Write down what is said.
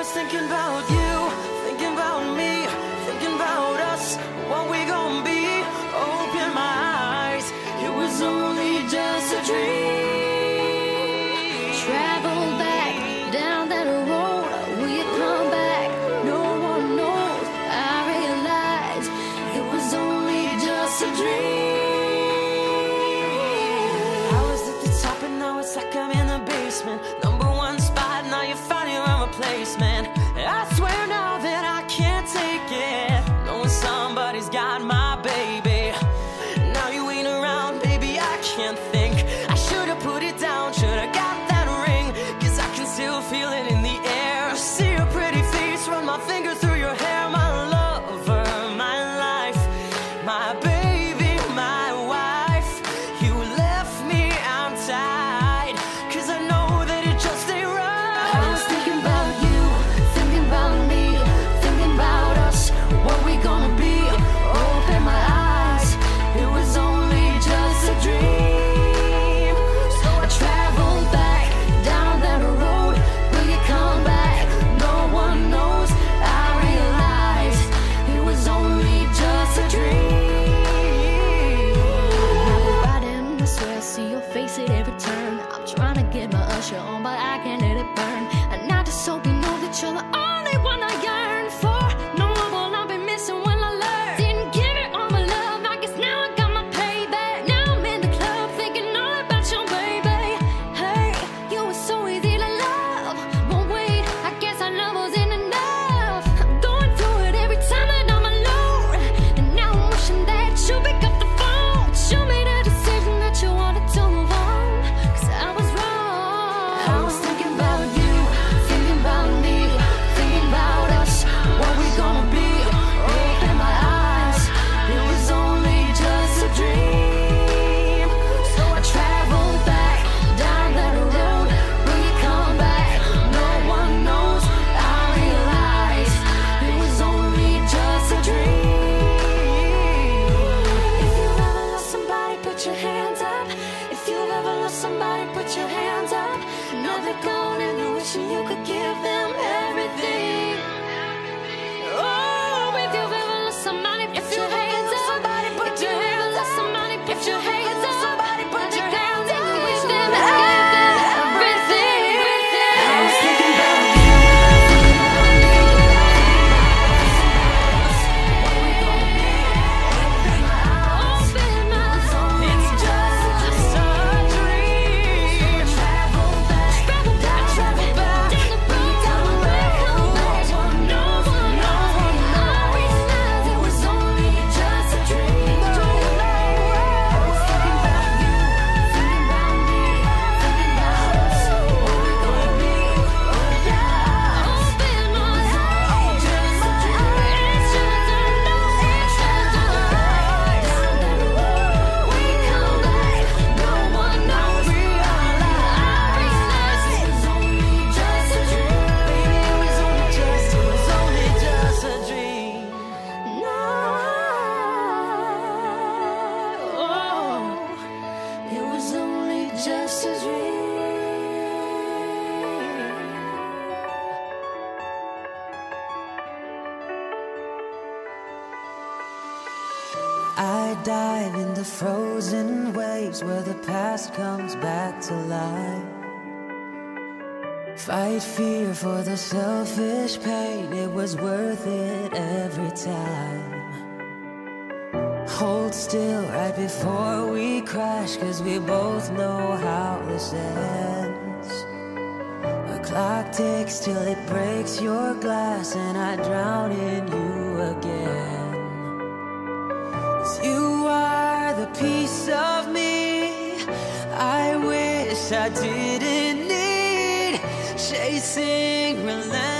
was thinking about you, thinking about me, thinking about us, what we gon' be. Open my eyes, it was only just a dream. Travel back down that road, will you come back? No one knows. I realize it was only just a dream. I was at the top and now it's like I'm in the basement. Number one spot, now you're finding a replacement. I swear now that I can't take it, knowing somebody's got my baby. Now you ain't around, baby, I can't think. I should've put it down, should've got that ring, 'cause I can still feel it in the air. See your pretty face, run my finger through your hair. My lover, my life, my baby, my wife. You left me outside, 'cause I know that it just ain't right. I was thinking about you, thinking about me, thinking about us, what we gonna be. Open my eyes, it was only just a dream. So I traveled back down that road, will you come back? No one knows. I realized it was only just a dream. Now we're riding this way, I see your face at every turn. I'm trying to get my usher on, but I can't let it burn. And I just hope you know that you're the only one I yearn for. No one will I be missing when I learn. Didn't give it all my love, I guess now I got my payback. Now I'm in the club thinking all about your baby. Hey, you were so easy to love, but wait, I guess our love wasn't enough. I'm going through it every time that I'm alone, and now I'm wishing that you pick up the phone. Show me the decision that you wanted to move on, 'cause I was wrong. I was thinking about you, thinking about me, thinking about us, what we gonna be. Open my eyes, it was only just a dream. So I traveled back down that road, will you come back? No one knows. I realized it was only just a dream. If you've ever lost somebody, put your hands up. If you've ever lost somebody, put your hands up. Now they're gone and you're wishing you could give them everything. Oh, if you've ever lost somebody, put your hands up. If you've ever lost somebody, put your hands up. Somebody put your hands up. You wish them everything. I was thinking about you. What we gonna be? Open my eyes. It's just a dream. Travel back down the road. No one knows. I realized it was only just a dream. I was thinking about you, thinking about me, thinking about us, what we gonna be. Oh yeah, open my eyes, just a dream. It's just a down that road. We come back, no one knows. I realized it was only just a dream. It was only just a dream. No, it was only just a dream. I dive in the frozen waves where the past comes back to life. Fight fear for the selfish pain, it was worth it every time. Hold still right before we crash, 'cause we both know how this ends. A clock ticks till it breaks your glass and I drown in you again. 'Cause you are the piece of me I wish I didn't need, chasing relentless